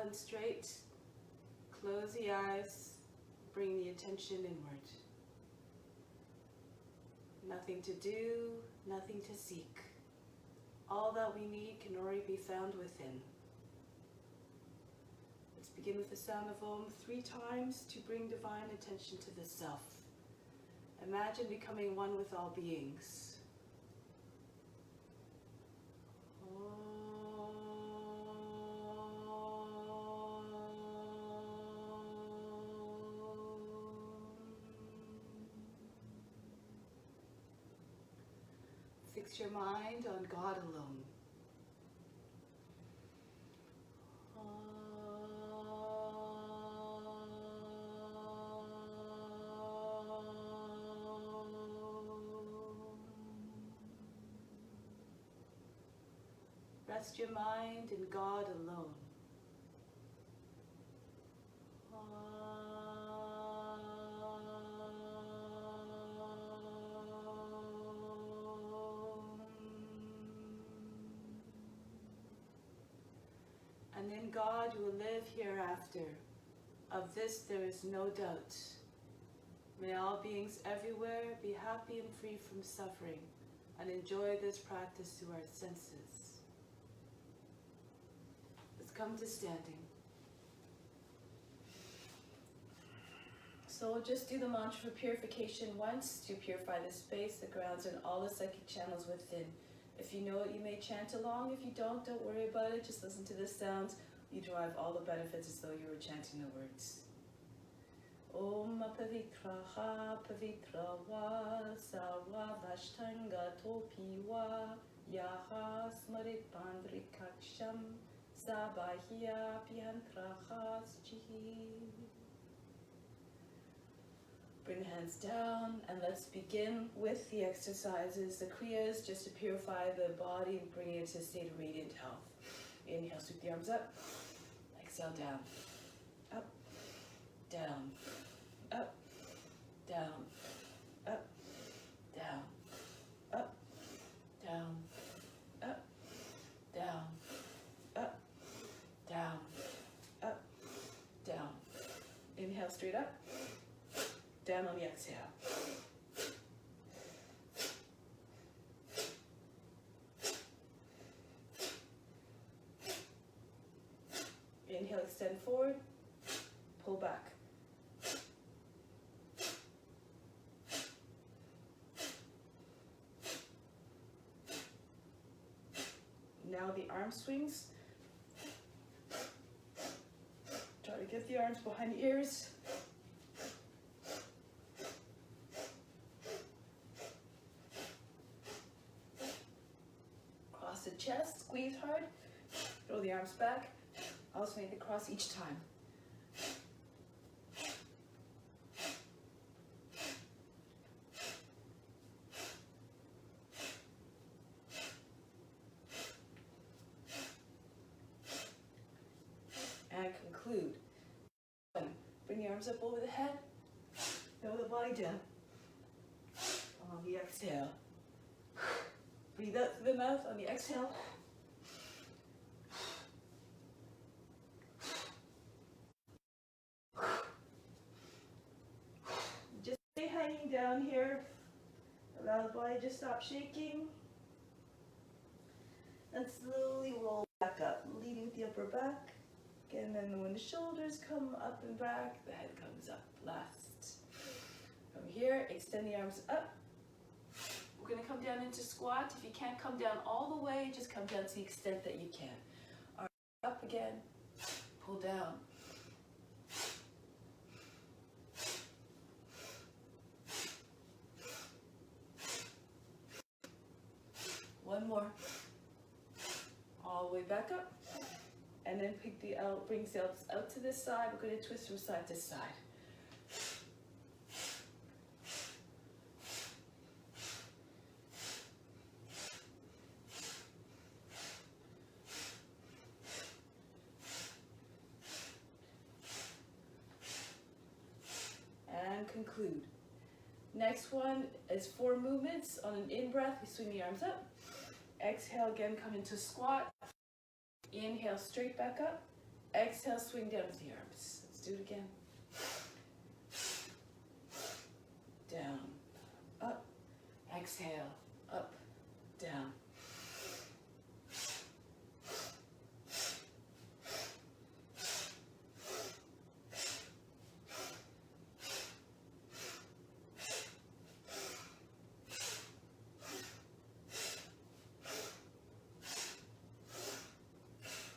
and straight. Close the eyes. Bring the attention inward. Nothing to do, nothing to seek. All that we need can already be found within. Let's begin with the sound of Om 3 times to bring divine attention to the self. Imagine becoming one with all beings. Fix your mind on God alone. Rest your mind in God alone. And in God you will live hereafter. Of this there is no doubt. May all beings everywhere be happy and free from suffering, and enjoy this practice through our senses. Let's come to standing. So we'll just do the mantra of purification once to purify the space, the grounds, and all the psychic channels within. If you know it, you may chant along. If you don't worry about it. Just listen to the sounds. You derive all the benefits as though you were chanting the words. Om Pavitraha Pavitrawa Sarva Vashtanga Topiwa Yaha Smarit Pandrikaksham Sabahya Piantraha Schihi. Bring the hands down and let's begin with the exercises, the kriyas, just to purify the body and bring it to a state of radiant health. Inhale, sweep the arms up. Exhale, down. Up, down, up, down, up, down, up, down, up, down, up, down, up, down. Inhale, straight up. Down on the exhale. Inhale, extend forward, pull back. Now the arm swings. Try to get the arms behind the ears. The chest, squeeze hard, throw the arms back, alternate the cross each time. And conclude. Bring the arms up over the head, throw the body down. On the exhale. Breathe out through the mouth on the exhale. Just stay hanging down here. Allow the body to stop shaking. And slowly roll back up, leading with the upper back. Again, then when the shoulders come up and back, the head comes up last. From here, extend the arms up. We're going to come down into squat. If you can't come down all the way, just come down to the extent that you can. Arms up again, pull down. One more. All the way back up. And then pick the out, brings the elbows out to this side. We're going to twist from side to side. And conclude. Next one is 4 movements. On an in-breath, we swing the arms up. Exhale, again, come into squat. Inhale, straight back up. Exhale, swing down with the arms. Let's do it again. Down, up. Exhale, up, down.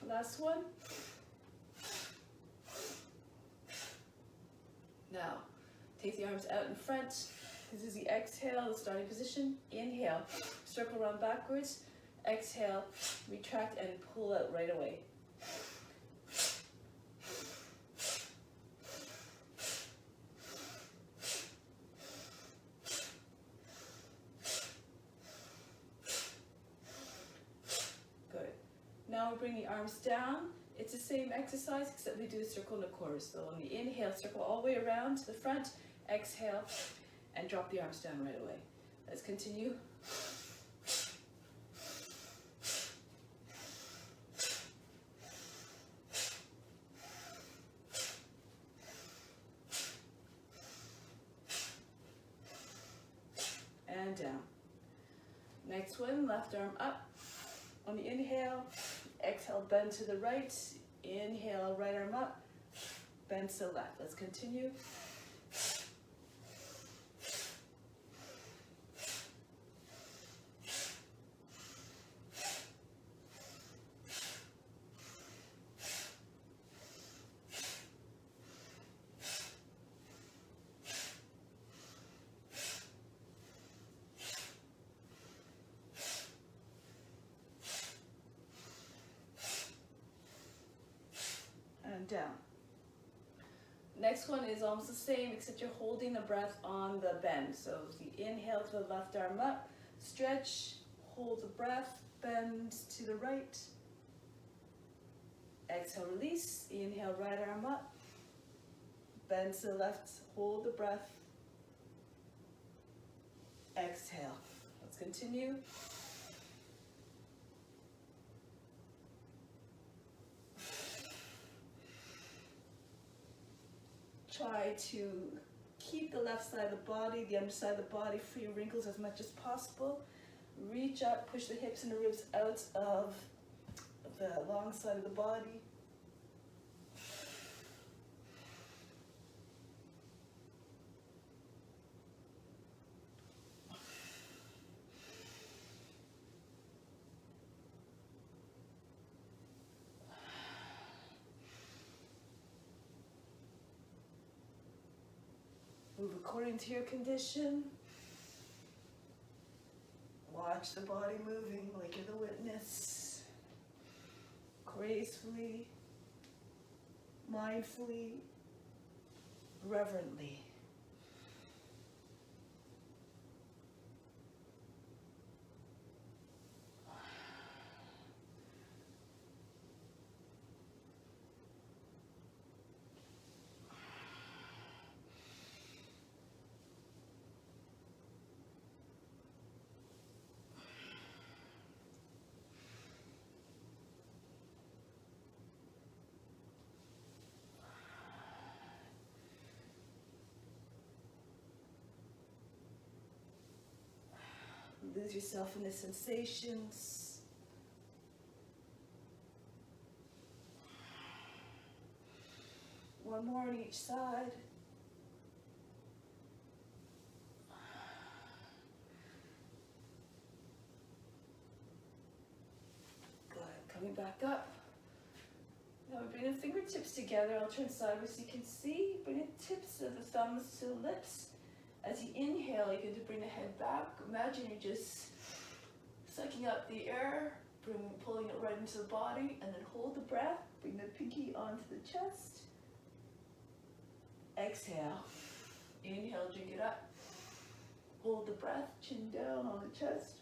Last one. Now, take the arms out in front. This is the exhale, the starting position. Inhale, circle around backwards. Exhale, retract and pull out right away. Good. Now we bring the arms down. It's the same exercise except we do a circle and a quarter. So on the inhale, circle all the way around to the front. Exhale, and drop the arms down right away. Let's continue. And down. Next one, left arm up. On the inhale, exhale, bend to the right. Inhale, right arm up. Bend to the left. Let's continue. Down. Next one is almost the same except you're holding the breath on the bend. So the inhale to the left arm up, stretch, hold the breath, bend to the right. Exhale, release. Inhale, right arm up, bend to the left, hold the breath. Exhale. Let's continue. Try to keep the left side of the body, the underside of the body free of wrinkles as much as possible. Reach up, push the hips and the ribs out of the long side of the body. Move according to your condition. Watch the body moving like you're the witness. Gracefully, mindfully, reverently. Lose yourself in the sensations. One more on each side. Good. Coming back up. Now we bring the fingertips together. I'll turn sideways so you can see. Bring the tips of the thumbs to the lips. As you inhale, you can bring the head back. Imagine you're just sucking up the air, pulling it right into the body, and then hold the breath. Bring the pinky onto the chest. Exhale. Inhale, drink it up. Hold the breath, chin down on the chest.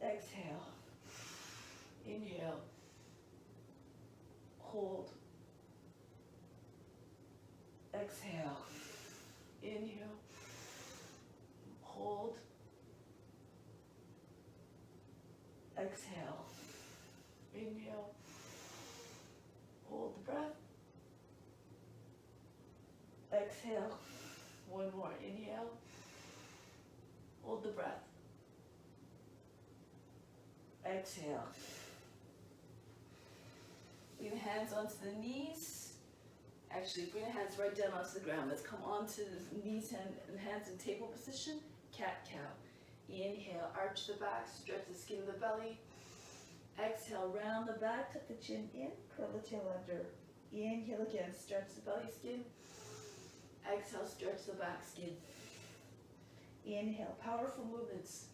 Exhale. Inhale. Hold. Exhale. Inhale, hold, exhale, inhale, Exhale. One more. Inhale. Hold the breath. Exhale. Bring the hands onto the knees. Actually, bring the hands right down onto the ground. Let's come onto the knees and hands in table position. Cat-cow. Inhale, arch the back, stretch the skin of the belly. Exhale, round the back, tuck the chin in, curl the tail under. Inhale again, stretch the belly skin. Exhale, stretch the back skin. Inhale, powerful movements.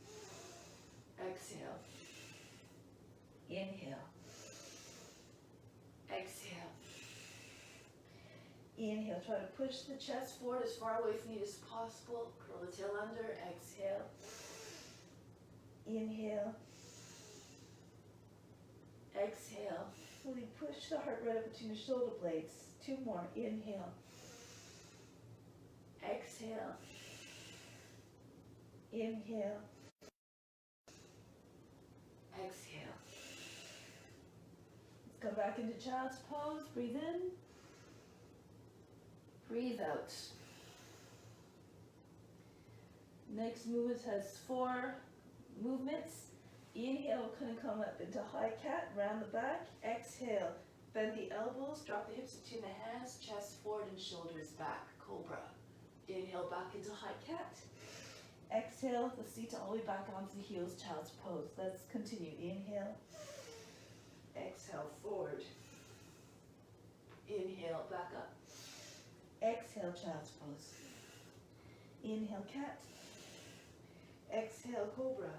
Exhale. Inhale. Exhale. Inhale, try to push the chest forward as far away from you as possible. Curl the tail under. Exhale. Inhale. Exhale. Fully push the heart right up between the shoulder blades. Two more. Inhale. Exhale. Inhale. Exhale. Let's come back into child's pose. Breathe in. Breathe out. Next movement has 4 movements. Inhale, gonna come up into high cat, round the back. Exhale, bend the elbows, drop the hips between the hands, chest forward and shoulders back. Cobra. Inhale, back into high cat. Exhale, the seat all the way back onto the heels, child's pose. Let's continue. Inhale. Exhale, forward. Inhale, back up. Exhale, child's pose. Inhale, cat. Exhale, cobra.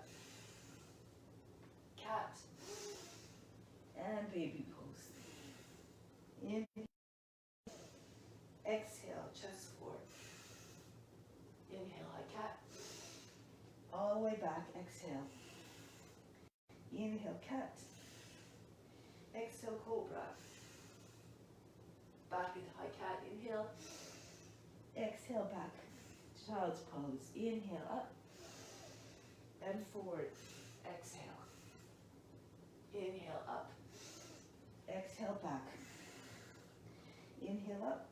Cat. And baby pose. Inhale. Exhale, chest forward. Inhale, high cat. All the way back, exhale. Inhale, cat. Exhale, cobra. Back into high cat, inhale. Exhale, back. Child's pose. Inhale, up. And forward. Exhale. Inhale, up. Exhale, back. Inhale, up.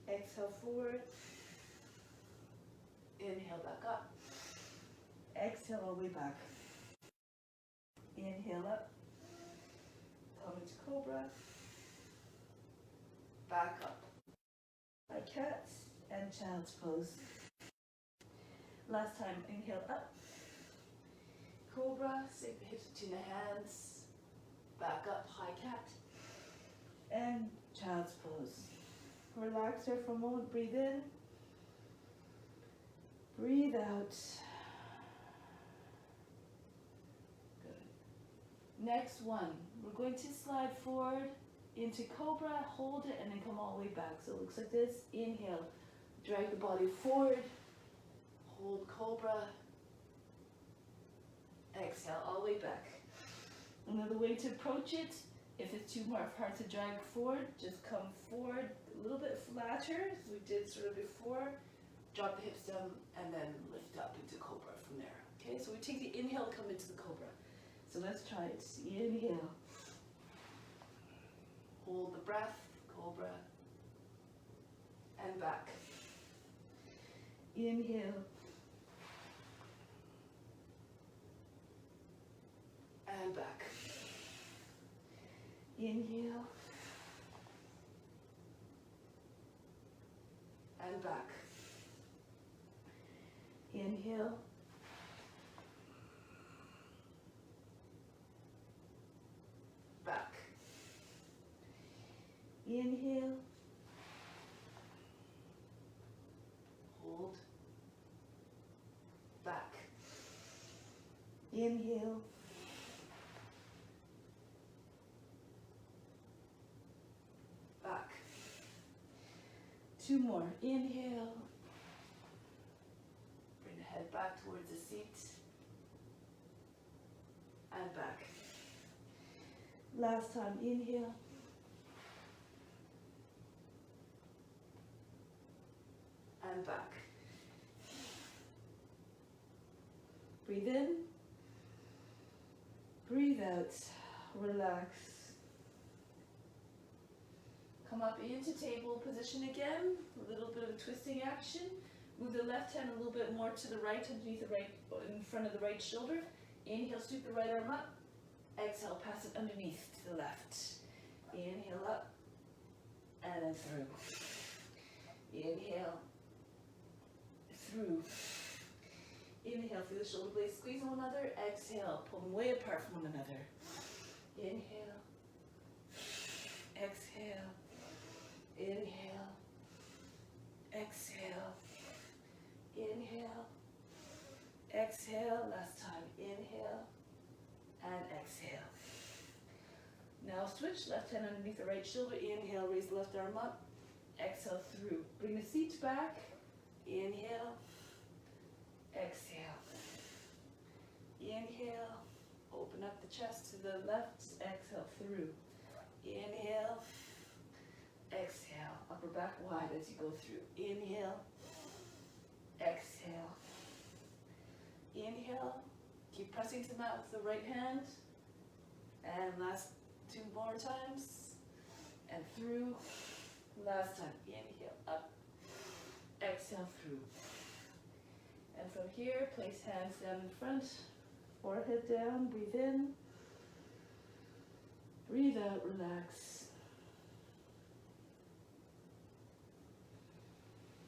Exhale, forward. Inhale, back up. Exhale, all the way back. Inhale, up. Come into cobra. Back up. High cat and child's pose. Last time, inhale up. Cobra, sink the hips between the hands. Back up, high cat. And child's pose. Relax there for a moment, breathe in. Breathe out. Good. Next one, we're going to slide forward into cobra, hold it, and then come all the way back. So it looks like this. Inhale, drag the body forward. Hold cobra. Exhale, all the way back. Another way to approach it, if it's too hard to drag forward, just come forward a little bit flatter, as we did sort of before. Drop the hips down and then lift up into cobra from there. Okay, so we take the inhale, come into the cobra. So let's try it. Inhale. Hold the breath, cobra. And back. Inhale. And back. Inhale. And back. Inhale. Back. Inhale. Hold. Back. Inhale. Back. 2 more. Inhale. Bring the head back towards the seat. And back. Last time. Inhale. And back. Breathe in. Breathe out. Relax. Come up into table position again. A little bit of a twisting action. Move the left hand a little bit more to the right, underneath the right, in front of the right shoulder. Inhale, sweep the right arm up. Exhale, pass it underneath to the left. Inhale up, and then through. Inhale, through. Inhale through the shoulder blades, squeeze one another. Exhale, pull them way apart from one another. Inhale, exhale, inhale, exhale, inhale, exhale. Last time, inhale and exhale. Now switch, left hand underneath the right shoulder. Inhale, raise the left arm up. Exhale through. Bring the seat back. Inhale, exhale. Inhale, open up the chest to the left. Exhale through. Inhale, exhale. Upper back wide as you go through. Inhale, exhale. Inhale, keep pressing to the mat with the right hand. And last 2 more times. And through. Last time. Inhale, up. Exhale, through. And from here, place hands down in front. Forehead down, breathe in. Breathe out, relax.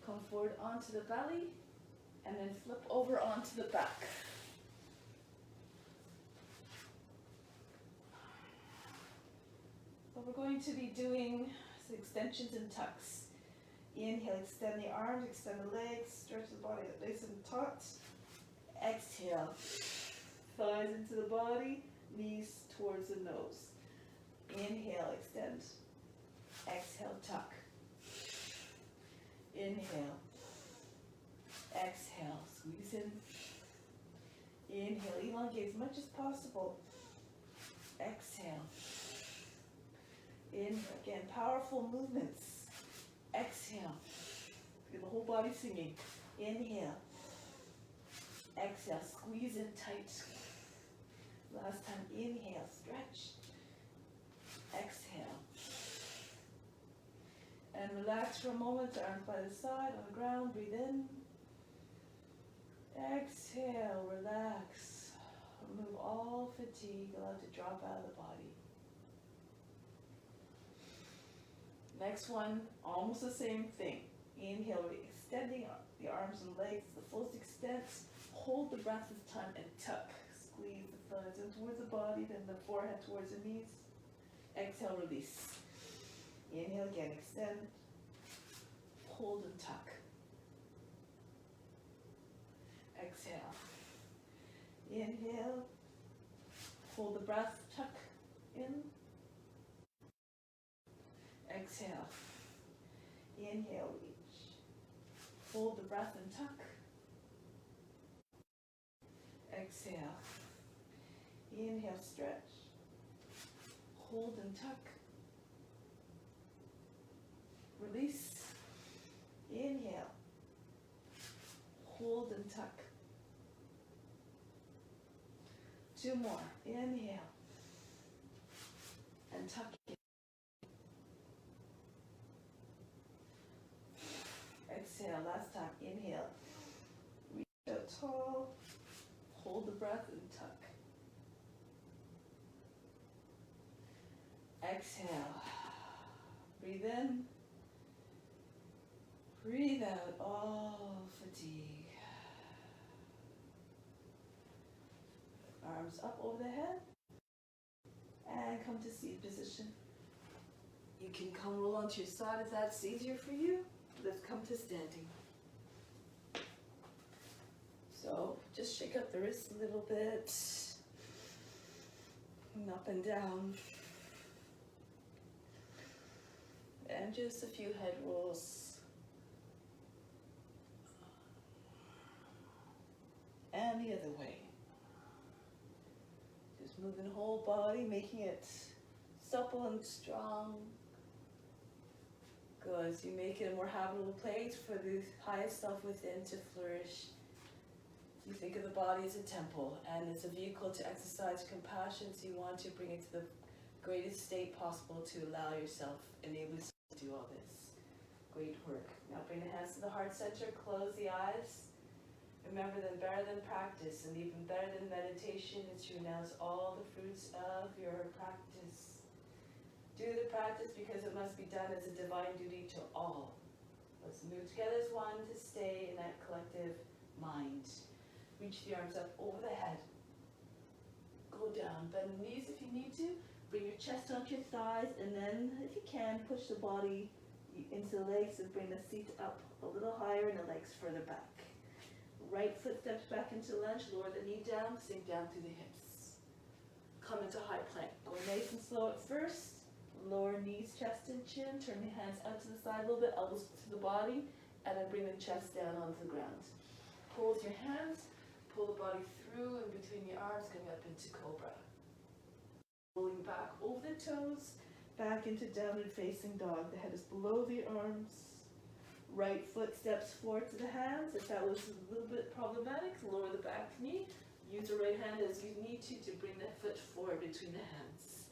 Come forward onto the belly, and then flip over onto the back. So we're going to be doing some extensions and tucks. Inhale, extend the arms, extend the legs, stretch the body nice and taut. Exhale, thighs into the body, knees towards the nose. Inhale, extend. Exhale, tuck. Inhale. Exhale, squeeze in. Inhale, elongate as much as possible. Exhale. Inhale, again, powerful movements. Exhale. Feel the whole body singing. Inhale. Exhale, squeeze in tight. Last time, inhale, stretch. Exhale. And relax for a moment, arms by the side, on the ground, breathe in. Exhale, relax. Remove all fatigue, allow it to drop out of the body. Next one, almost the same thing. Inhale, extending the arms and legs to the fullest extent. Hold the breath this time and tuck. Squeeze the thighs in towards the body, then the forehead towards the knees. Exhale, release. Inhale again, extend. Hold and tuck. Exhale. Inhale. Hold the breath, tuck in. Exhale. Inhale, reach. Hold the breath and tuck. Exhale. Inhale, stretch. Hold and tuck. Release. Inhale. Hold and tuck. 2 more. Inhale. And tuck in. Exhale. Last time. Inhale. Reach out tall. Hold the breath and tuck. Exhale. Breathe in. Breathe out all fatigue. Arms up over the head. And come to seated position. You can come roll onto your side if that's easier for you. Let's come to standing. So just shake up the wrists a little bit. And up and down. And just a few head rolls. And the other way. Just moving the whole body, making it supple and strong. Good. As you make it a more habitable place for the highest self within to flourish. You think of the body as a temple, and it's a vehicle to exercise compassion, so you want to bring it to the greatest state possible to allow yourself, enable yourself do all this. Great work. Now bring the hands to the heart center, close the eyes. Remember that better than practice and even better than meditation is to announce all the fruits of your practice. Do the practice because it must be done as a divine duty to all. Let's move together as one to stay in that collective mind. Reach the arms up over the head. Go down, bend the knees if you need to. Bring your chest onto your thighs, and then, if you can, push the body into the legs and bring the seat up a little higher and the legs further back. Right foot steps back into lunge, lower the knee down, sink down through the hips. Come into high plank. Go nice and slow at first. Lower knees, chest and chin. Turn the hands out to the side a little bit, elbows to the body, and then bring the chest down onto the ground. Pull with your hands, pull the body through and between your arms, coming up into Cobra. Rolling back over the toes, back into downward facing dog. The head is below the arms. Right foot steps forward to the hands. If that was a little bit problematic, lower the back knee. Use the right hand as you need to bring that foot forward between the hands.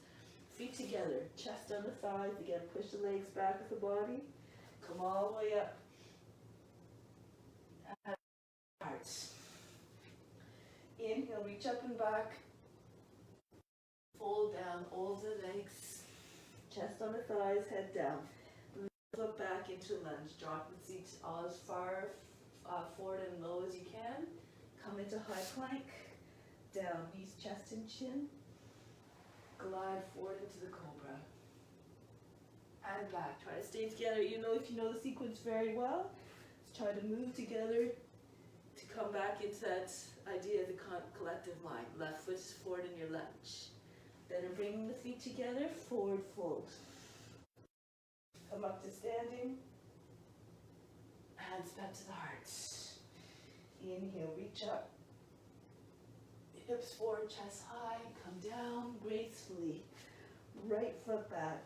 Feet together, chest on the thighs. Again, push the legs back with the body. Come all the way up. Heart. Inhale, reach up and back. Fold down all the legs. Chest on the thighs, head down. Look back into lunge. Drop the seat as far forward and low as you can. Come into high plank. Down, knees, chest and chin. Glide forward into the Cobra. And back. Try to stay together. If you know the sequence very well, let's try to move together to come back into that idea of the collective mind. Left foot is forward in your lunge. Then bringing the feet together, forward fold. Come up to standing. Hands back to the heart. Inhale, reach up. Hips forward, chest high. Come down gracefully. Right foot back.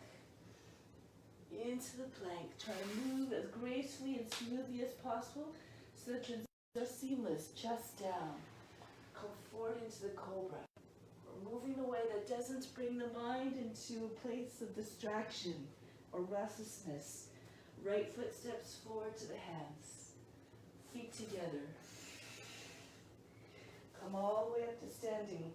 Into the plank. Try to move as gracefully and smoothly as possible so the transitions are seamless. Chest down. Come forward into the Cobra. Moving in a way that doesn't bring the mind into a place of distraction or restlessness. Right foot steps forward to the hands. Feet together. Come all the way up to standing.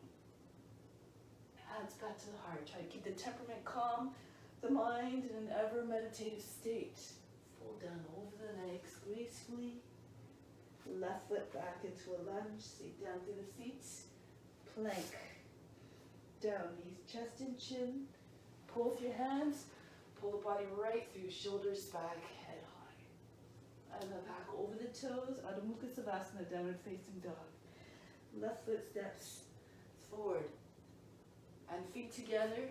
Hands back to the heart. Try to keep the temperament calm, the mind in an ever meditative state. Fold down over the legs gracefully. Left foot back into a lunge. Sink down through the feet. Plank. Down, knees, chest and chin. Pull with your hands. Pull the body right through, shoulders back, head high. And then back over the toes, Adho Mukha Savasana, downward facing dog. Left foot steps forward. And feet together,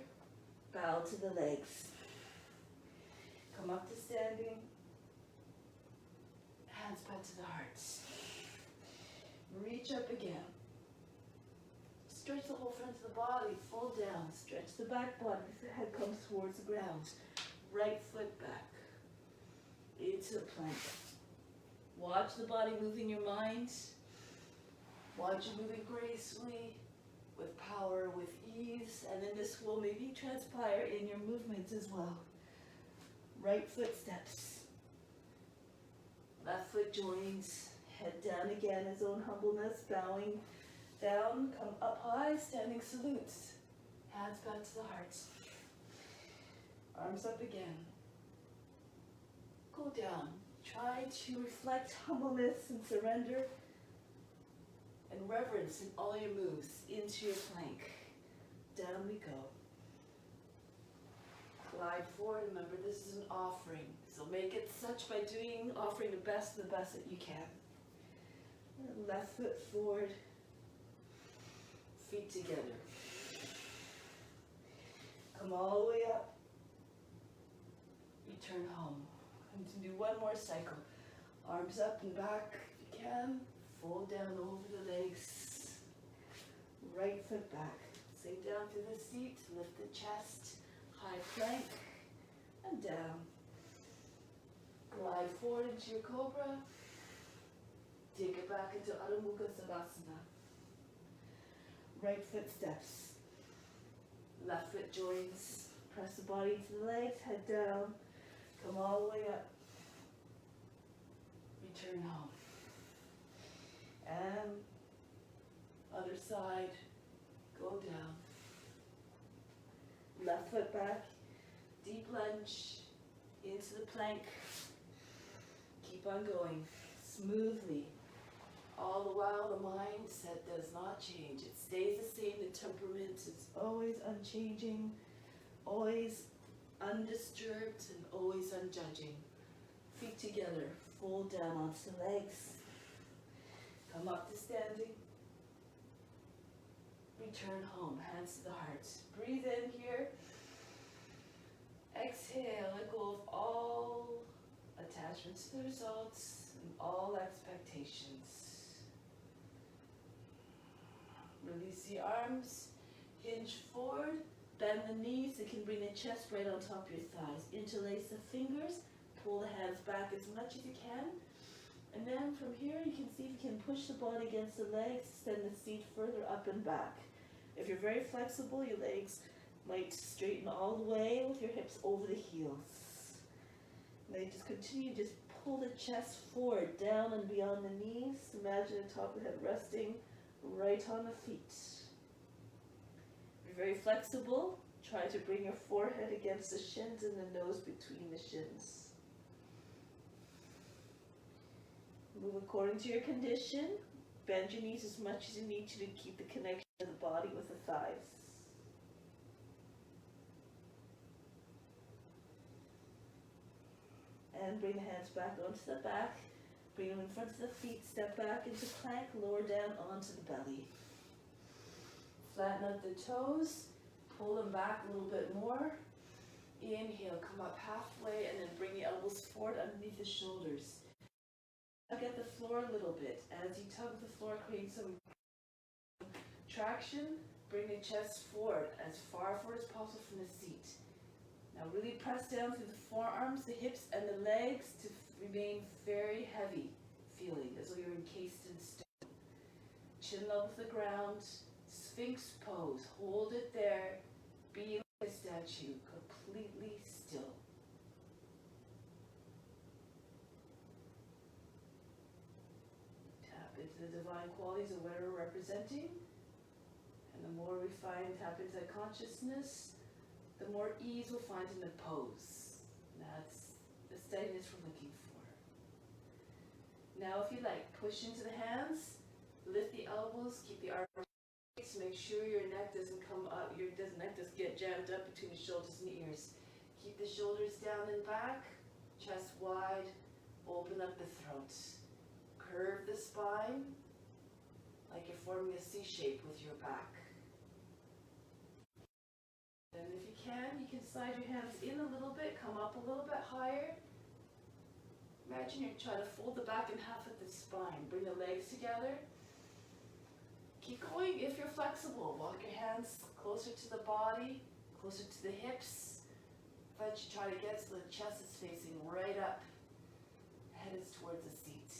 bow to the legs. Come up to standing. Hands back to the heart. Reach up again. Stretch the whole front of the body, fold down. Stretch the back body as the head comes towards the ground. Right foot back. Into the plank. Watch the body moving your mind. Watch it moving gracefully, with power, with ease, and then this will maybe transpire in your movements as well. Right foot steps. Left foot joins. Head down again, his own humbleness, bowing down, come up high, standing salutes. Hands back to the heart. Arms up again. Go down. Try to reflect humbleness and surrender and reverence in all your moves into your plank. Down we go. Glide forward. Remember, this is an offering. So make it such by offering the best that you can. Left foot forward. Feet together. Come all the way up. Return home. I'm going to do one more cycle. Arms up and back if you can. Fold down over the legs. Right foot back. Sink down to the seat. Lift the chest. High plank. And down. Glide forward into your Cobra. Take it back into Adho Mukha Savasana. Right foot steps. Left foot joins. Press the body to the legs, head down. Come all the way up. Return home. And other side, go down. Left foot back, deep lunge into the plank. Keep on going smoothly. All the while the mindset does not change. It stays the same. The temperament is always unchanging, always undisturbed, and always unjudging. Feet together, fold down onto the legs. Come up to standing. Return home, hands to the heart. Breathe in here. Exhale, let go of all attachments to the results and all expectations. Release the arms, hinge forward, bend the knees. You can bring the chest right on top of your thighs. Interlace the fingers, pull the hands back as much as you can. And then from here, you can see if you can push the body against the legs, extend the seat further up and back. If you're very flexible, your legs might straighten all the way with your hips over the heels. Now you just continue, just pull the chest forward, down and beyond the knees. Imagine the top of the head resting right on the feet. Be very flexible. Try to bring your forehead against the shins and the nose between the shins. Move according to your condition. Bend your knees as much as you need to keep the connection of the body with the thighs. And bring the hands back onto the back. Bring them in front of the feet. Step back into plank. Lower down onto the belly. Flatten out the toes. Pull them back a little bit more. Inhale, come up halfway, and then bring the elbows forward underneath the shoulders. Tug at the floor a little bit. As you tug the floor, create some traction. Bring the chest forward, as far forward as possible from the seat. Now really press down through the forearms, the hips, and the legs to remain very heavy feeling, as though you're encased in stone. Chin level with the ground. Sphinx pose. Hold it there. Be like a statue, completely still. Tap into the divine qualities of whatever we're representing. And the more we tap into that consciousness, the more ease we'll find in the pose. That's the steadiness we're looking for. Now, if you like, push into the hands, lift the elbows, keep the arms straight, make sure your neck doesn't come up, your neck doesn't get jammed up between the shoulders and the ears. Keep the shoulders down and back, chest wide, open up the throat. Curve the spine, like you're forming a C shape with your back. And if you can slide your hands in a little bit, come up a little bit higher. Imagine you're trying to fold the back in half at the spine. Bring the legs together. Keep going if you're flexible. Walk your hands closer to the body, closer to the hips. But you try to get so the chest is facing right up. Head is towards the seat.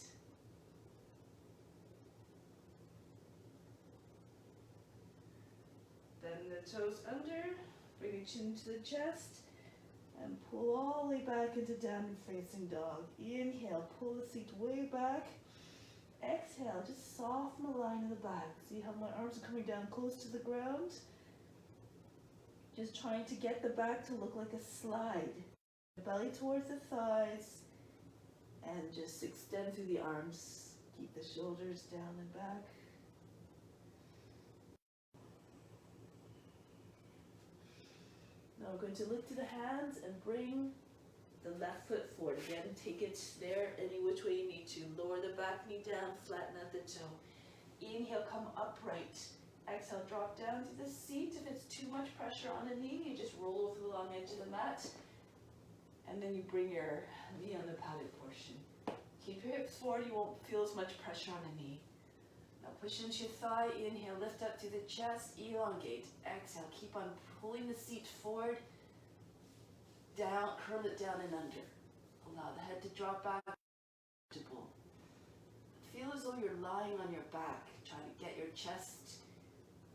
Bend the toes under. Bring your chin to the chest and pull all the way back into downward facing dog. Inhale, pull the seat way back. Exhale, just soften the line in the back. See how my arms are coming down close to the ground? Just trying to get the back to look like a slide. Belly towards the thighs and just extend through the arms. Keep the shoulders down and back. Now we're going to look to the hands and bring the left foot forward. Again, take it there any which way you need to. Lower the back knee down, flatten out the toe. Inhale, come upright. Exhale, drop down to the seat. If it's too much pressure on the knee, you just roll over the long edge of the mat. And then you bring your knee on the padded portion. Keep your hips forward, you won't feel as much pressure on the knee. Now push into your thigh, inhale, lift up to the chest, elongate. Exhale, keep on pulling the seat forward, down, curl it down and under. Allow the head to drop back. Feel as though you're lying on your back. Try to get your chest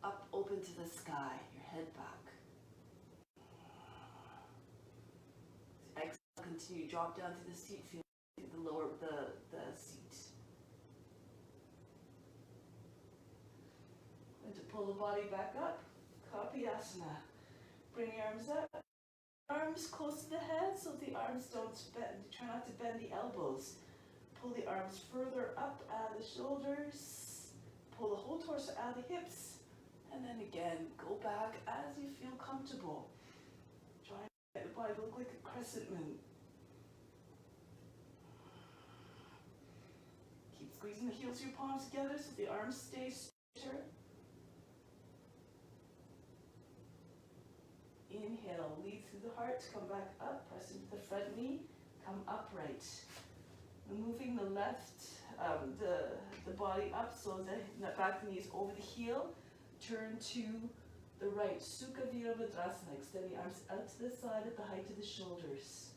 up, open to the sky, your head back. Exhale, continue. Drop down to the seat, feel the lower, the seat. And to pull the body back up, copy asana. Bring your arms up. Arms close to the head so the arms don't bend. Try not to bend the elbows. Pull the arms further up out of the shoulders. Pull the whole torso out of the hips. And then again, go back as you feel comfortable. Try and make the body look like a crescent moon. Keep squeezing the heels of your palms together so the arms stay straighter. Inhale, lead through the heart, come back up, press into the front knee, come upright. Moving the left, the body up so the back knee is over the heel. Turn to the right, Sukha Virabhadrasana. Extend the arms out to the side at the height of the shoulders.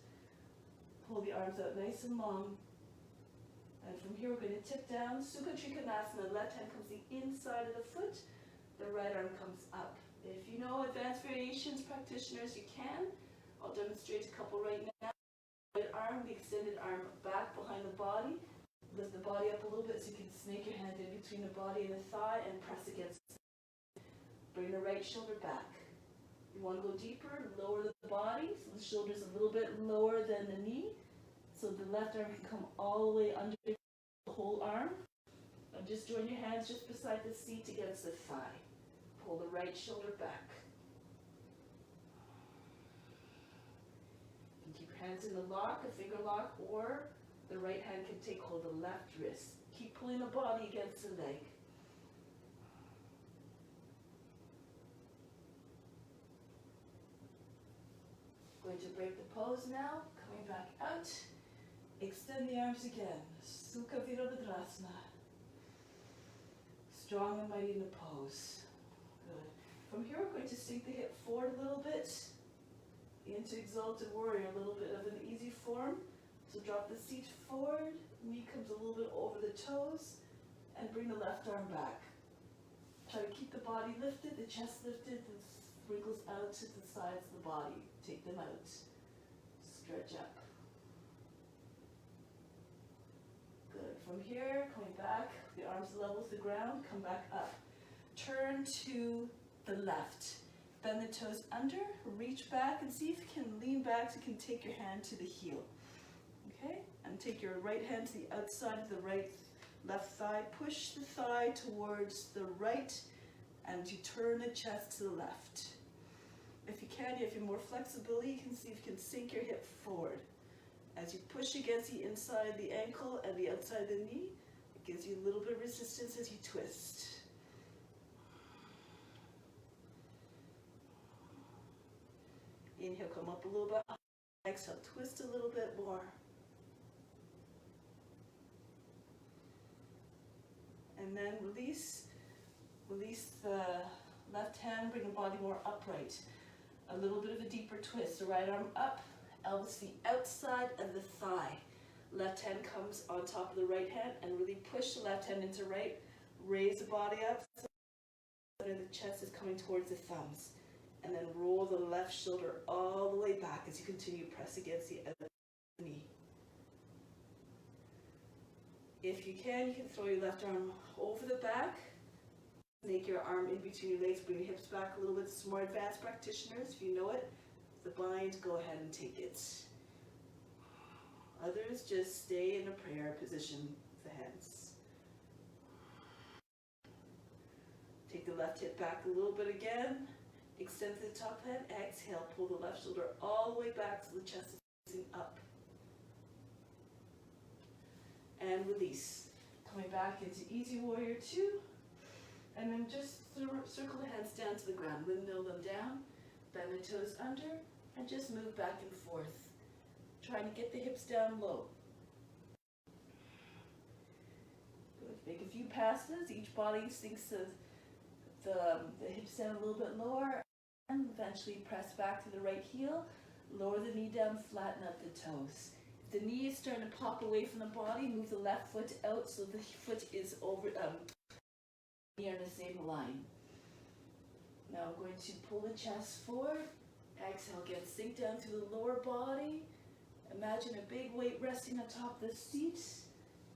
Pull the arms out nice and long. And from here we're going to tip down, Sukha Trikonasana. Left hand comes the inside of the foot, the right arm comes up. If you know advanced variations practitioners, you can. I'll demonstrate a couple right now. Right arm, the extended arm back behind the body. Lift the body up a little bit so you can snake your hand in between the body and the thigh and press against. Bring the right shoulder back. You want to go deeper, lower the body, so the shoulder's a little bit lower than the knee. So the left arm can come all the way under the whole arm. And just join your hands just beside the seat against the thigh. Pull the right shoulder back. You can keep your hands in the lock, a finger lock, or the right hand can take hold of the left wrist. Keep pulling the body against the leg. Going to break the pose now, coming back out. Extend the arms again. Sukha Virabhadrasana. Strong and mighty in the pose. Good. From here, we're going to sink the hip forward a little bit into Exalted Warrior, a little bit of an easy form. So drop the seat forward, knee comes a little bit over the toes, and bring the left arm back. Try to keep the body lifted, the chest lifted, the wrinkles out to the sides of the body. Take them out. Stretch up. Good. From here, coming back, the arms level with the ground, come back up. Turn to the left. Bend the toes under, reach back and see if you can lean back so you can take your hand to the heel. Okay? And take your right hand to the outside of the left thigh. Push the thigh towards the right and you turn the chest to the left. If you can, if you have more flexibility, you can see if you can sink your hip forward. As you push against the inside of the ankle and the outside of the knee, it gives you a little bit of resistance as you twist. Inhale, come up a little bit. Exhale, twist a little bit more. And then release the left hand, bring the body more upright. A little bit of a deeper twist. The right arm up, elbows the outside of the thigh. Left hand comes on top of the right hand and really push the left hand into right. Raise the body up so the chest is coming towards the thumbs. And then roll the left shoulder all the way back as you continue to press against the other knee. If you can throw your left arm over the back. Make your arm in between your legs, bring your hips back a little bit. Some more advanced practitioners, if you know it, the bind, go ahead and take it. Others just stay in a prayer position with the hands. Take the left hip back a little bit again. Extend to the top head. Exhale, pull the left shoulder all the way back so the chest is facing up. And release. Coming back into Easy Warrior 2. And then just circle the hands down to the ground. Windmill them down. Bend the toes under. And just move back and forth. Trying to get the hips down low. Good. Make a few passes. Each body sinks the hips down a little bit lower. And eventually press back to the right heel. Lower the knee down, flatten up the toes. If the knee is starting to pop away from the body, move the left foot out so the foot is over, near the same line. Now I'm going to pull the chest forward. Exhale, again, sink down through the lower body. And Imagine a big weight resting on top of the seat,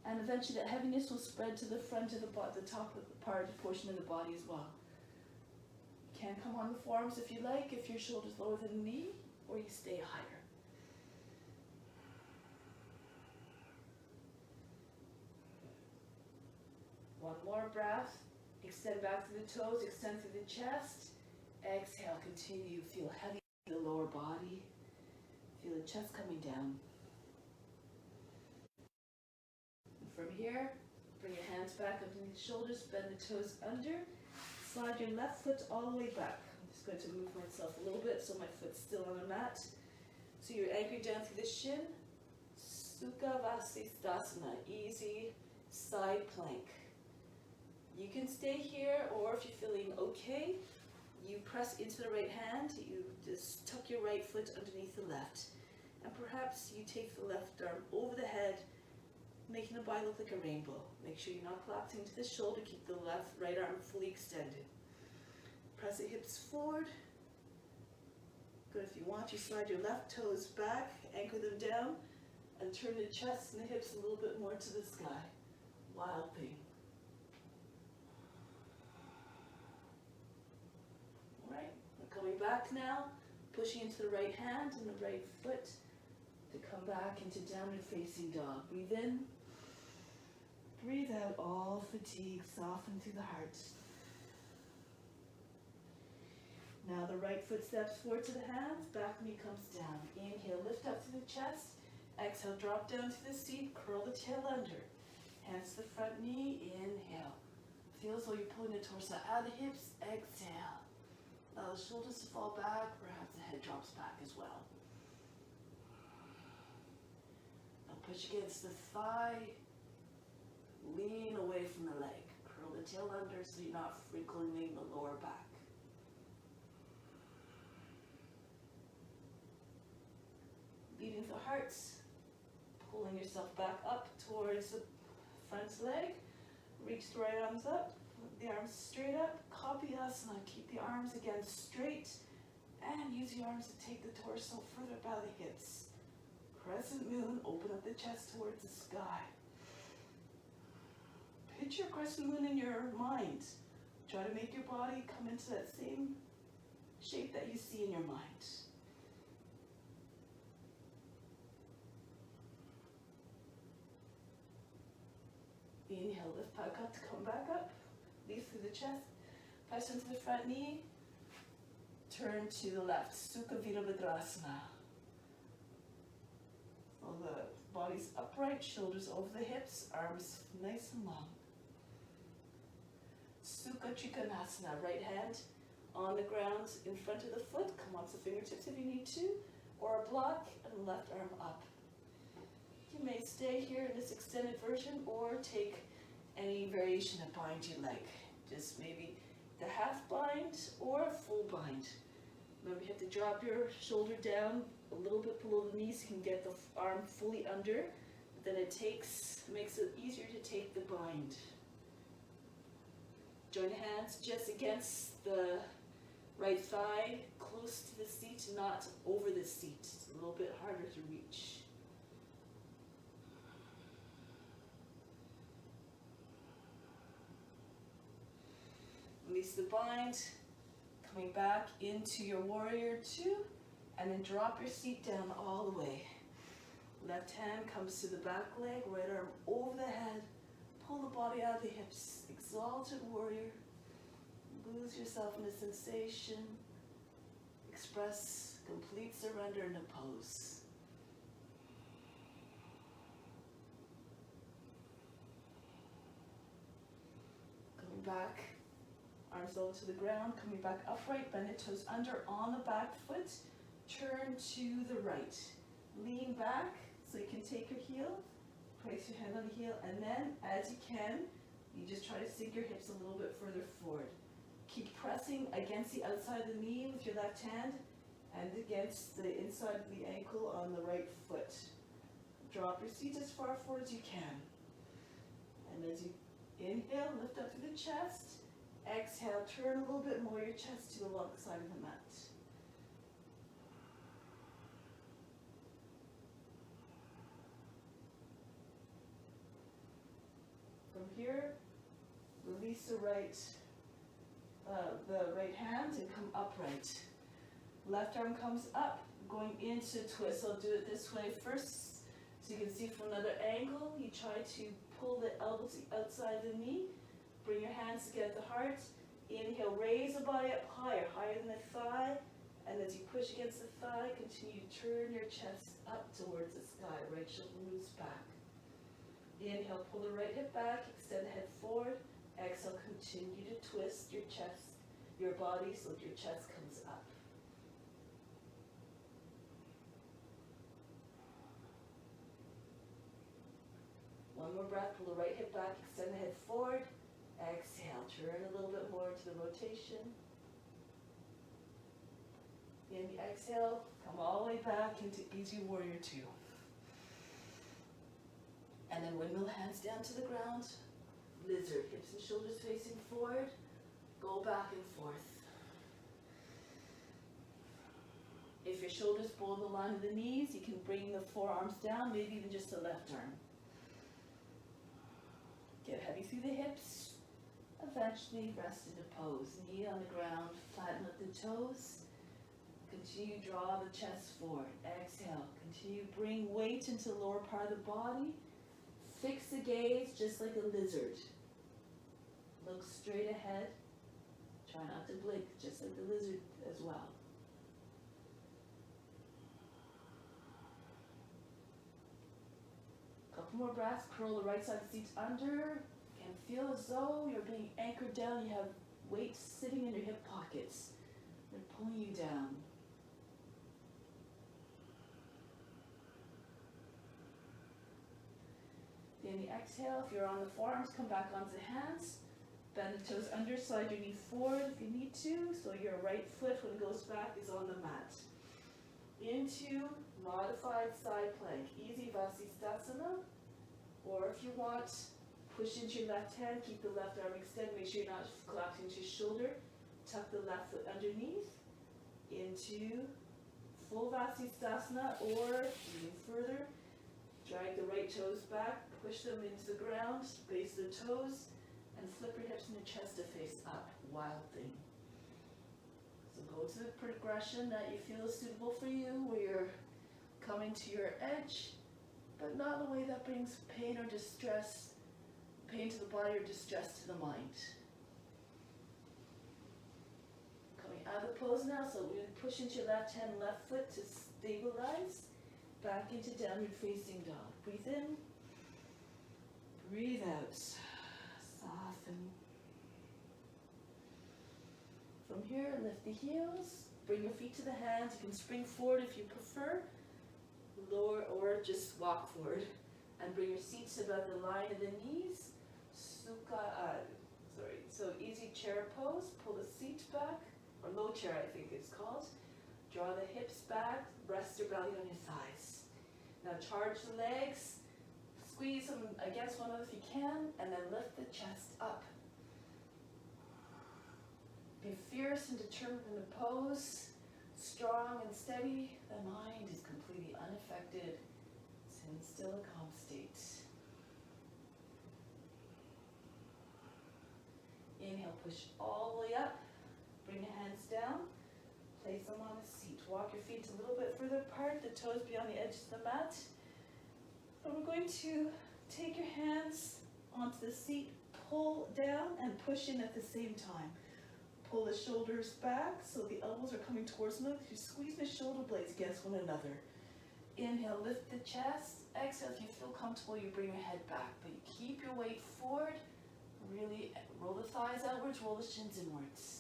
and eventually that heaviness will spread to the front of the top of the portion of the body as well. You can come on the forearms if you like, if your shoulder's lower than the knee, or you stay higher. One more breath. Extend back to the toes, extend through the chest. Exhale, continue. Feel heavy in the lower body. Feel the chest coming down. And from here, bring your hands back underneath the shoulders, bend the toes under. Slide your left foot all the way back. I'm just going to move myself a little bit so my foot's still on the mat. So you're anchored down through the shin. Sukha Vasisthasana, easy side plank. You can stay here, or if you're feeling okay, you press into the right hand, you just tuck your right foot underneath the left. And perhaps you take the left arm over the head, making the body look like a rainbow. Make sure you're not collapsing to the shoulder, keep the right arm fully extended. Press the hips forward. Good, if you want, you slide your left toes back, anchor them down, and turn the chest and the hips a little bit more to the sky. Wild thing. Alright, we're coming back now, pushing into the right hand and the right foot to come back into downward facing dog. Breathe in, breathe out all fatigue, soften through the heart. Now the right foot steps forward to the hands, back knee comes down. Inhale, lift up to the chest. Exhale, drop down to the seat, curl the tail under. Hands to the front knee, inhale. Feel as though you're pulling the torso out of the hips, exhale. Allow the shoulders to fall back, perhaps the head drops back as well. Now push against the thigh, lean away from the leg. Curl the tail under so you're not wrinkling the lower back. Beating the heart, pulling yourself back up towards the front leg. Reach the right arms up, the arms straight up. Copy asana, keep the arms again straight, and use your arms to take the torso further by the hips. Crescent moon, open up the chest towards the sky. Picture crescent moon in your mind. Try to make your body come into that same shape that you see in your mind. Inhale, lift back up to come back up. Lead through the chest. Press into the front knee. Turn to the left. Sukha Virabhadrasana. So the body's upright, shoulders over the hips, arms nice and long. Sukha Trikonasana. Right hand on the ground in front of the foot. Come onto the fingertips if you need to. Or a block and left arm up. You may stay here in this extended version or take any variation to bind your leg. Just maybe the half bind or a full bind. Remember, you have to drop your shoulder down a little bit below the knee so you can get the arm fully under. Then it makes it easier to take the bind. Join hands just against the right thigh, close to the seat, not over the seat. It's a little bit harder to reach. Release the bind, coming back into your warrior two, and then drop your seat down all the way. Left hand comes to the back leg, right arm over the head, pull the body out of the hips, exalted warrior, lose yourself in the sensation, express complete surrender in the pose. Coming back. Arms low to the ground, coming back upright, bend the toes under on the back foot, turn to the right. Lean back so you can take your heel, place your hand on the heel, and then as you can, you just try to sink your hips a little bit further forward. Keep pressing against the outside of the knee with your left hand and against the inside of the ankle on the right foot. Drop your seat as far forward as you can. And as you inhale, lift up through the chest. Exhale, turn a little bit more your chest to the long side of the mat. here, release the right hand and come upright. Left arm comes up, going into twist. I'll do it this way first, so you can see from another angle. You try to pull the elbows outside the knee. Bring your hands together at the heart. Inhale, raise the body up higher, higher than the thigh. And as you push against the thigh, continue to turn your chest up towards the sky. Right shoulder moves back. Inhale, pull the right hip back, extend the head forward. Exhale, continue to twist your chest, your body, so that your chest comes up. One more breath, pull the right hip back, extend the head forward. Exhale, turn a little bit more to the rotation. In the exhale, come all the way back into Easy Warrior 2. And then windmill hands down to the ground. Lizard, hips and shoulders facing forward. Go back and forth. If your shoulders below the line of the knees, you can bring the forearms down, maybe even just the left arm. Get heavy through the hips. Eventually rest into pose. Knee on the ground, flatten up the toes. Continue to draw the chest forward. Exhale. Continue to bring weight into the lower part of the body. Fix the gaze just like a lizard. Look straight ahead. Try not to blink, just like the lizard as well. Couple more breaths. Curl the right side of the seat under. And feel as though you're being anchored down. You have weight sitting in your hip pockets. They're pulling you down. Then the exhale, if you're on the forearms, come back onto the hands. Bend the toes under, slide your knee forward if you need to. So your right foot, when it goes back, is on the mat. Into modified side plank. Easy Vasisthasana. Or if you want, push into your left hand, keep the left arm extended. Make sure you're not collapsing into your shoulder. Tuck the left foot underneath. Into full Vasisthasana, or even further. Drag the right toes back, push them into the ground, base the toes, and flip your hips and your chest to face up. Wild thing. So go to the progression that you feel is suitable for you, where you're coming to your edge, but not in a way that brings pain or distress, pain to the body or distress to the mind. Coming out of the pose now, so we're going to push into your left hand, left foot to stabilize. Back into downward facing dog. Breathe in. Breathe out. Soften. From here, lift the heels. Bring your feet to the hands. You can spring forward if you prefer. Lower or just walk forward. And bring your seats above the line of the knees. So easy chair pose. Pull the seat back. Or low chair, I think it's called. Draw the hips back. Rest your belly on your thighs. Now charge the legs, squeeze them against one another if you can, and then lift the chest up. Be fierce and determined in the pose, strong and steady. The mind is completely unaffected. It's in still a calm state. Inhale, push all the way up. Bring the hands down. Place them on the seat. Walk your feet a little bit further apart, the toes be on the edge of the mat. And we're going to take your hands onto the seat, pull down and push in at the same time. Pull the shoulders back so the elbows are coming towards them. You squeeze the shoulder blades against one another. Inhale, lift the chest. Exhale, if you feel comfortable, you bring your head back. But you keep your weight forward. Really roll the thighs outwards, roll the shins inwards.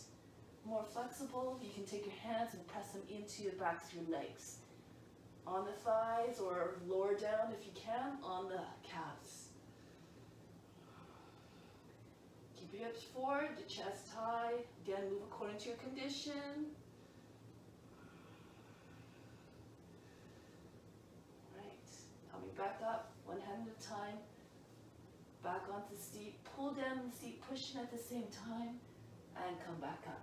More flexible, you can take your hands and press them into the backs of your legs. On the thighs or lower down if you can, on the calves. Keep your hips forward, the chest high. Again, move according to your condition. Right, coming back up, one hand at a time. Back onto the seat, pull down the seat, push in at the same time, and come back up.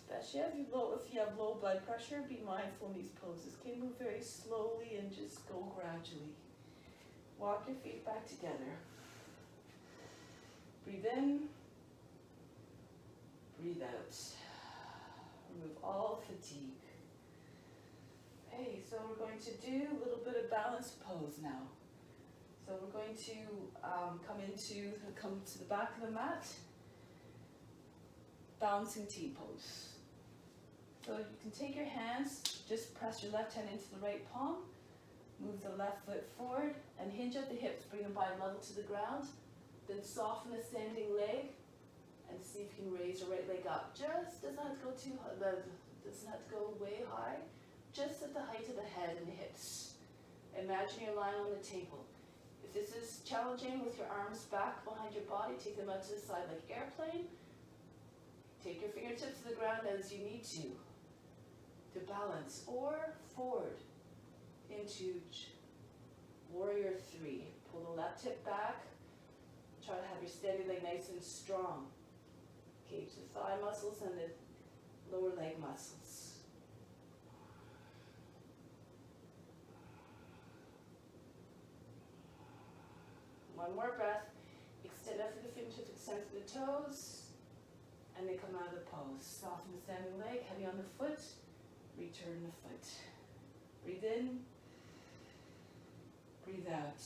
Especially if you have low blood pressure, be mindful in these poses. Can move very slowly and just go gradually. Walk your feet back together. Breathe in, breathe out. Remove all fatigue. Okay, so we're going to do a little bit of balance pose now. So we're going to come to the back of the mat, balancing T pose. So you can take your hands, just press your left hand into the right palm, move the left foot forward, and hinge at the hips, bring them body level to the ground. Then soften the standing leg, and see if you can raise your right leg up. Just doesn't have to go too high, doesn't have to go way high. Just at the height of the head and the hips. Imagine you're lying on the table. If this is challenging with your arms back behind your body, take them out to the side like airplane. Take your fingertips to the ground as you need to balance, or forward into warrior 3. Pull the left hip back. Try to have your steady leg nice and strong. Engage the thigh muscles and the lower leg muscles. One more breath. Extend out through the fingertips, extend through the toes, and then come out of the pose. Soften the standing leg, heavy on the foot, return the foot. Breathe in, breathe out.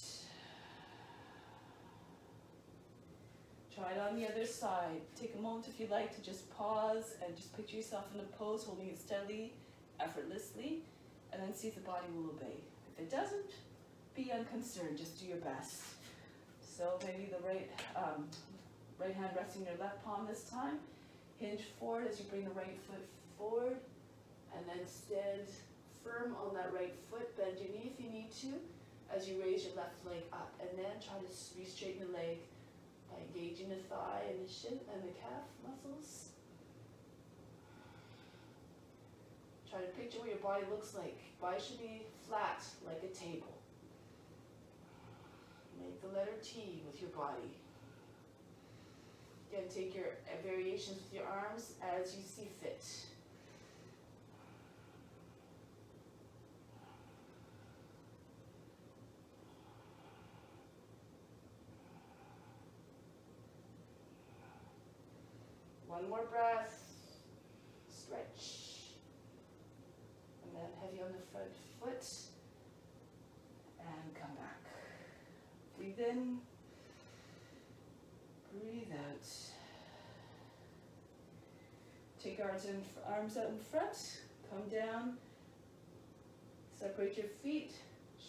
Try it on the other side. Take a moment if you like to just pause and just picture yourself in a pose, holding it steadily, effortlessly, and then see if the body will obey. If it doesn't, be unconcerned, just do your best. So maybe the right hand resting your left palm this time. Hinge forward as you bring the right foot forward, and then stand firm on that right foot. Bend your knee if you need to as you raise your left leg up, and then try to re-straighten the leg by engaging the thigh and the shin and the calf muscles. Try to picture what your body looks like. Body should be flat like a table. Make the letter T with your body. Again, take your variations with your arms as you see fit. One more breath. Stretch. And then heavy on the front foot. And come back. Breathe in, breathe out. Take arms out in front, come down, separate your feet,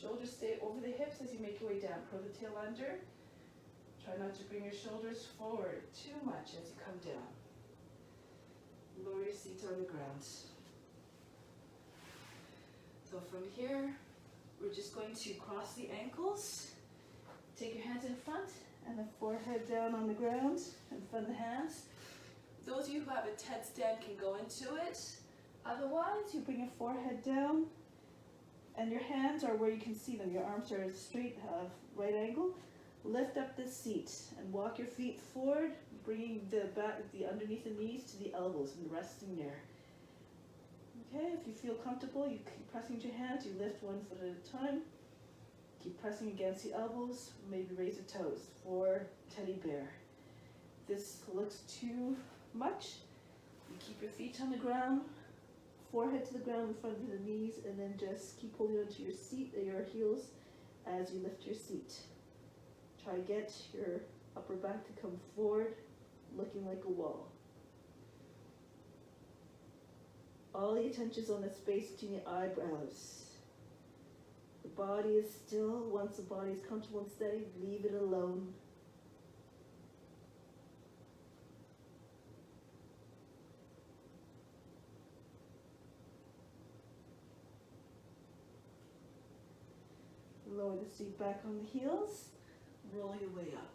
shoulders stay over the hips as you make your way down. Curl the tail under. Try not to bring your shoulders forward too much as you come down. Lower your seat on the ground. So from here, we're just going to cross the ankles. Take your hands in front and the forehead down on the ground in front of the hands. Those of you who have a TED stand can go into it. Otherwise, you bring your forehead down and your hands are where you can see them. Your arms are straight, right angle. Lift up the seat and walk your feet forward, bringing the underneath the knees to the elbows and resting there. Okay, if you feel comfortable, you keep pressing your hands. You lift one foot at a time. Keep pressing against the elbows, maybe raise the toes for teddy bear. If this looks too much, you keep your feet on the ground, forehead to the ground in front of the knees, and then just keep holding onto your seat, your heels, as you lift your seat. Try to get your upper back to come forward, looking like a wall. All the attention is on the space between the eyebrows. The body is still. Once the body is comfortable and steady, leave it alone. Lower the seat back on the heels. Roll your way up.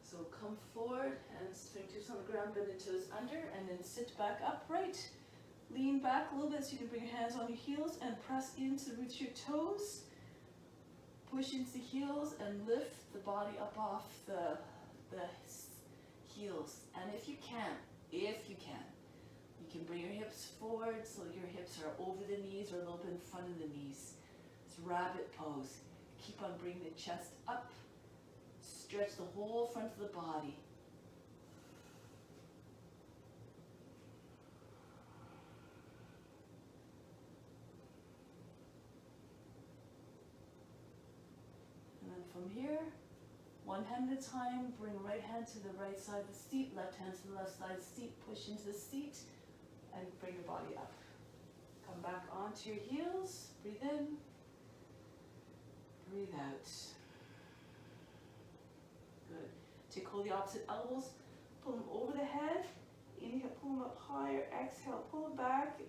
So come forward and fingertips on the ground, bend the toes under, and then sit back upright. Lean back a little bit so you can bring your hands on your heels and press into the roots of your toes. Push into the heels and lift the body up off the heels. And if you can, you can bring your hips forward so your hips are over the knees or a little bit in front of the knees. It's rabbit pose. Keep on bringing the chest up, Stretch the whole front of the body. And then from here, one hand at a time, bring right hand to the right side of the seat, left hand to the left side of the seat, push into the seat, and bring your body up. Come back onto your heels, breathe in, breathe out. Good. Take hold of the opposite elbows, pull them over the head, inhale, pull them up higher, exhale, pull them back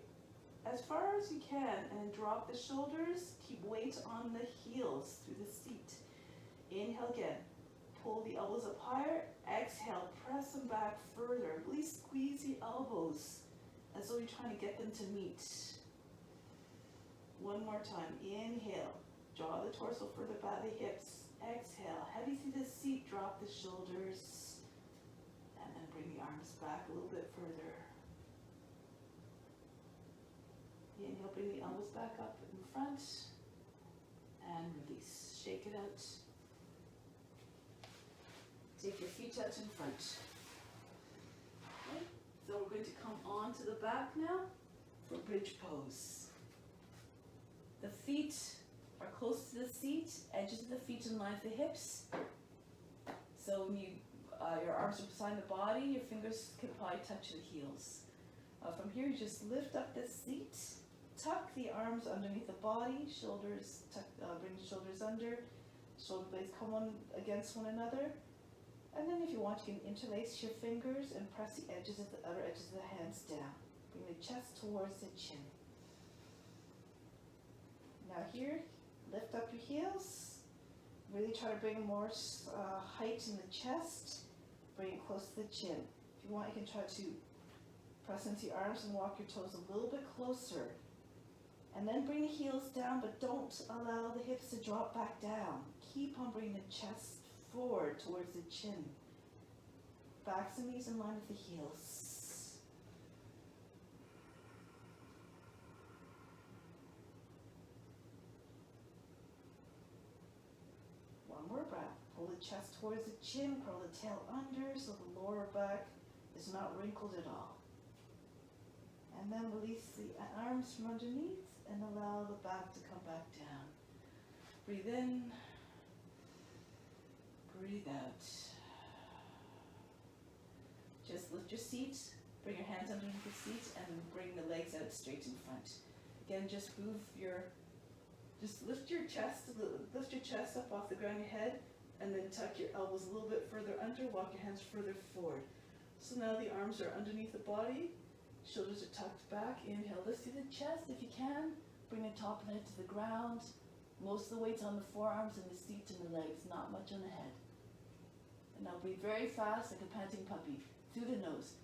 as far as you can, and drop the shoulders, keep weight on the heels through the seat. Inhale again. Pull the elbows up higher, exhale, press them back further. Really squeeze the elbows as though you're trying to get them to meet. One more time, inhale, draw the torso further by the hips. Exhale, heavy through the seat, drop the shoulders, and then bring the arms back a little bit further. Inhale, bring the elbows back up in front, and release. Shake it out. Take your feet out in front. Okay. So we're going to come on to the back now for bridge pose. The feet are close to the seat, edges of the feet in line with the hips. So when your arms are beside the body, your fingers can probably touch the heels. From here, you just lift up the seat, tuck the arms underneath the body, shoulders tuck, bring the shoulders under, shoulder blades come on against one another. And then if you want, you can interlace your fingers and press the edges of the outer edges of the hands down. Bring the chest towards the chin. Now here, lift up your heels. Really try to bring more height in the chest. Bring it close to the chin. If you want, you can try to press into your arms and walk your toes a little bit closer. And then bring the heels down, but don't allow the hips to drop back down. Keep on bringing the chest forward towards the chin. Backs and knees in line with the heels. One more breath. Pull the chest towards the chin, curl the tail under so the lower back is not wrinkled at all. And then release the arms from underneath and allow the back to come back down. Breathe in. Breathe out. Just lift your seat, bring your hands underneath the seat, and bring the legs out straight in front. Again, just lift your chest up off the ground of your head, and then tuck your elbows a little bit further under, walk your hands further forward. So now the arms are underneath the body, shoulders are tucked back. Inhale, lift through the chest if you can, bring the top of the head to the ground. Most of the weight's on the forearms and the seat and the legs, not much on the head. And now breathe very fast like a panting puppy, through the nose.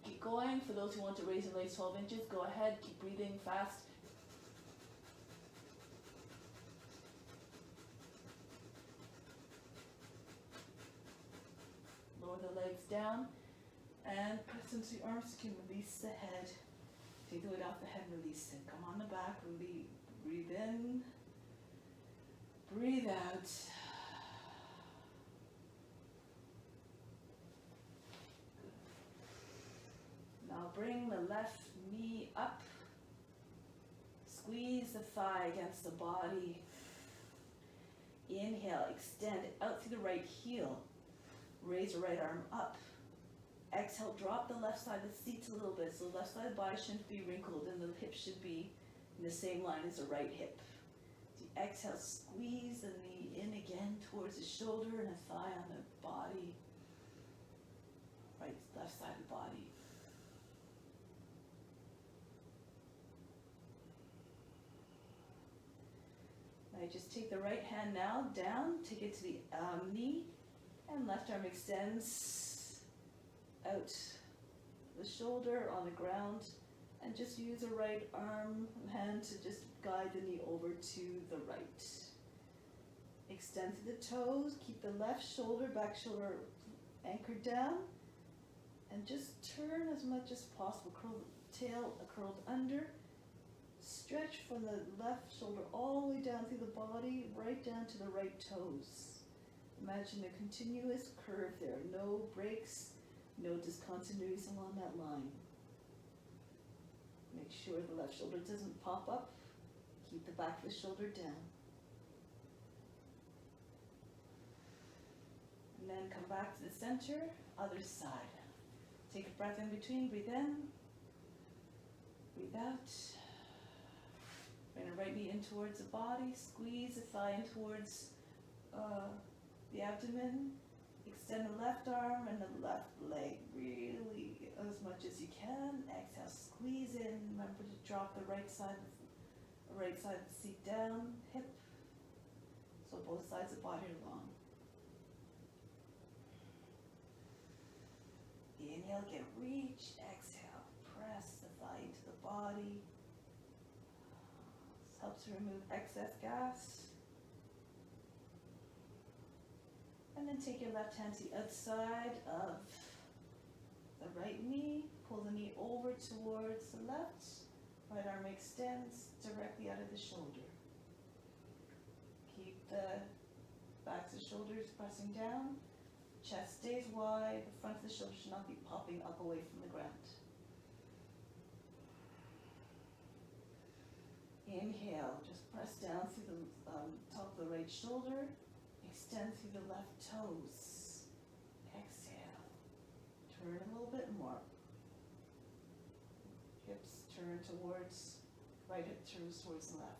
Keep going. For those who want to raise your legs 12 inches, go ahead, keep breathing fast. Lower the legs down and press into your arms. You can release the head. Take the weight off the head, release it. Come on the back, really breathe in, breathe out. Good. Now bring the left knee up. Squeeze the thigh against the body. Inhale, extend out through the right heel. Raise your right arm up. Exhale, drop the left side of the seat a little bit, so the left side of the body shouldn't be wrinkled and the hip should be in the same line as the right hip. So you exhale, squeeze the knee in again towards the shoulder and a thigh on the body. Right, left side of the body. Now you just take the right hand now down, take it to the knee, and left arm extends out the shoulder on the ground, and just use the right arm and hand to just guide the knee over to the right. Extend to the toes, keep the left shoulder, back shoulder anchored down, and just turn as much as possible. Curl the tail curled under, Stretch from the left shoulder all the way down through the body, right down to the right toes. Imagine a continuous curve there, no breaks, no discontinuities along that line. Make sure the left shoulder doesn't pop up. Keep the back of the shoulder down. And then come back to the center, other side. Take a breath in between, breathe in, breathe out. Bring the right knee in towards the body, squeeze the thigh in towards the abdomen. Extend the left arm and the left leg really as much as you can. Exhale, squeeze in. Remember to drop the right side of the seat down, hip, so both sides of the body are long. Inhale, get reach. Exhale, press the thigh into the body. This helps to remove excess gas. And then take your left hand to the outside of the right knee. Pull the knee over towards the left. Right arm extends directly out of the shoulder. Keep the backs of the shoulders pressing down. Chest stays wide. The front of the shoulder should not be popping up away from the ground. Inhale, just press down through the top of the right shoulder. Extend through the left toes. Exhale. Turn a little bit more. Hips turn towards, right hip turns towards the left.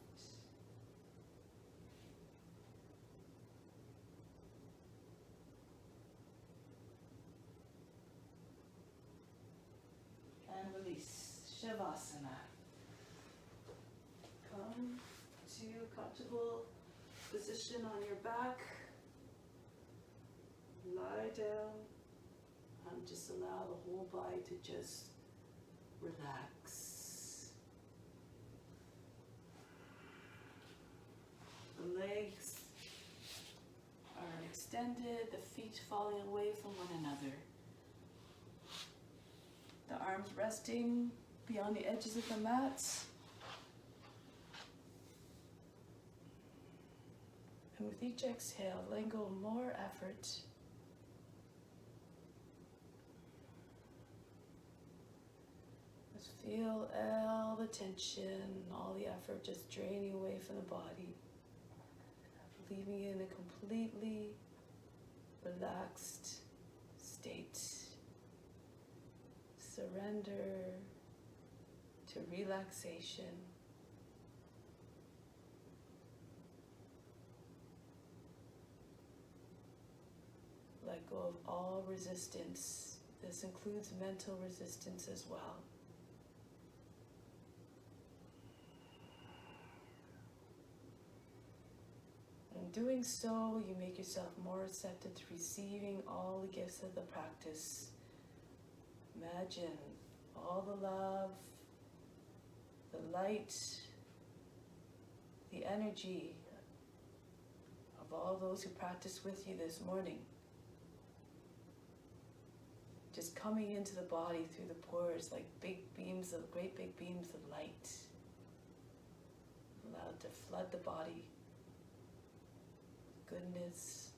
And release. Shavasana. Come to a comfortable position on your back. Lie down and just allow the whole body to just relax. The legs are extended, the feet falling away from one another. The arms resting beyond the edges of the mat. And with each exhale, letting go more effort. Just feel all the tension, all the effort just draining away from the body. Leaving you in a completely relaxed state. Surrender to relaxation. Let go of all resistance. This includes mental resistance as well. In doing so, you make yourself more receptive to receiving all the gifts of the practice. Imagine all the love, the light, the energy of all those who practiced with you this morning. Just coming into the body through the pores like great big beams of light. Allowed to flood the body with goodness,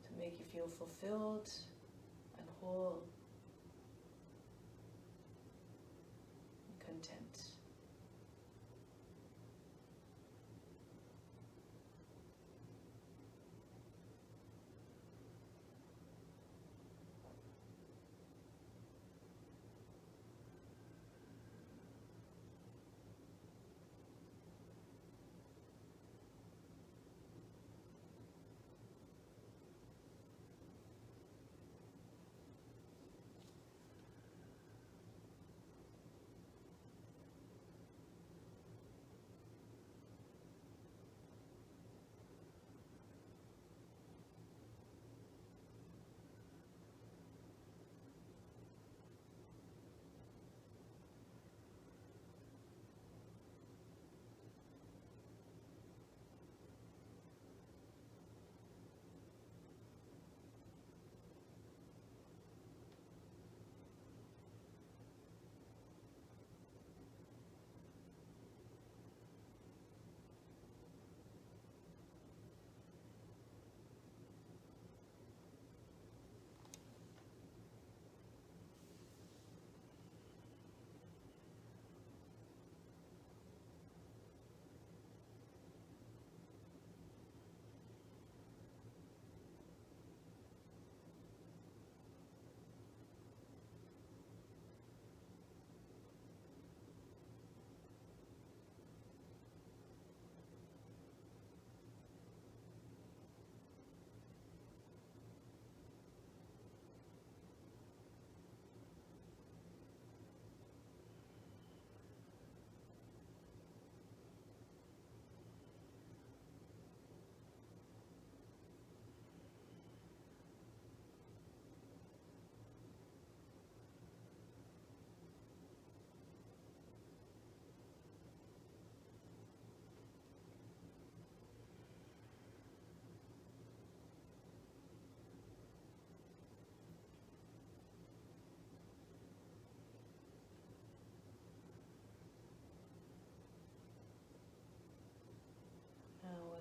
to make you feel fulfilled and whole and content.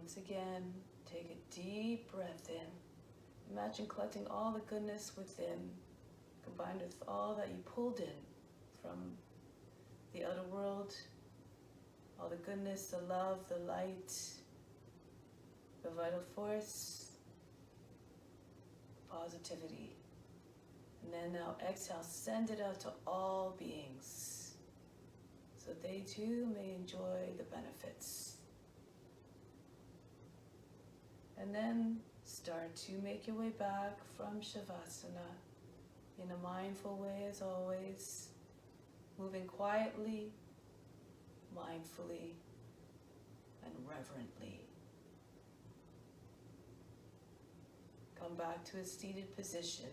Once again, take a deep breath in. Imagine collecting all the goodness within, combined with all that you pulled in from the outer world, all the goodness, the love, the light, the vital force, positivity. And then now exhale, send it out to all beings so they too may enjoy the benefits. And then start to make your way back from Shavasana in a mindful way as always, moving quietly, mindfully, and reverently. Come back to a seated position.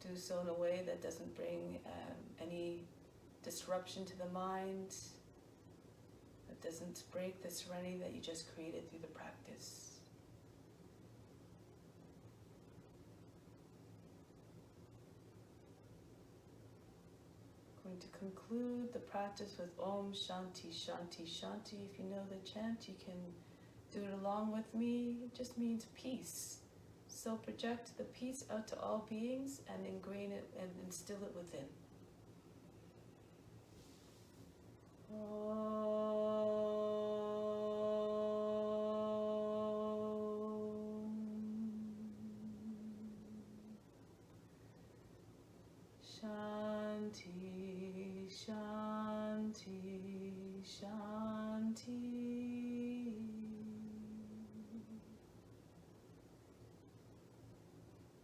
Do so in a way that doesn't bring any disruption to the mind, that doesn't break the serenity that you just created through the practice. Going to conclude the practice with Om Shanti Shanti Shanti. If you know the chant, you can do it along with me. It just means peace. So project the peace out to all beings and ingrain it and instill it within. Shanti, Shanti, Shanti.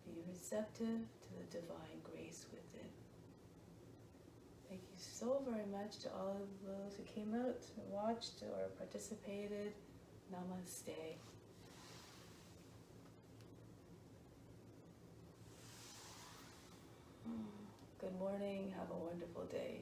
Be receptive to the divine grace within. Thank you so very much to all of those who came out and watched or participated. Namaste. Good morning. Have a wonderful day.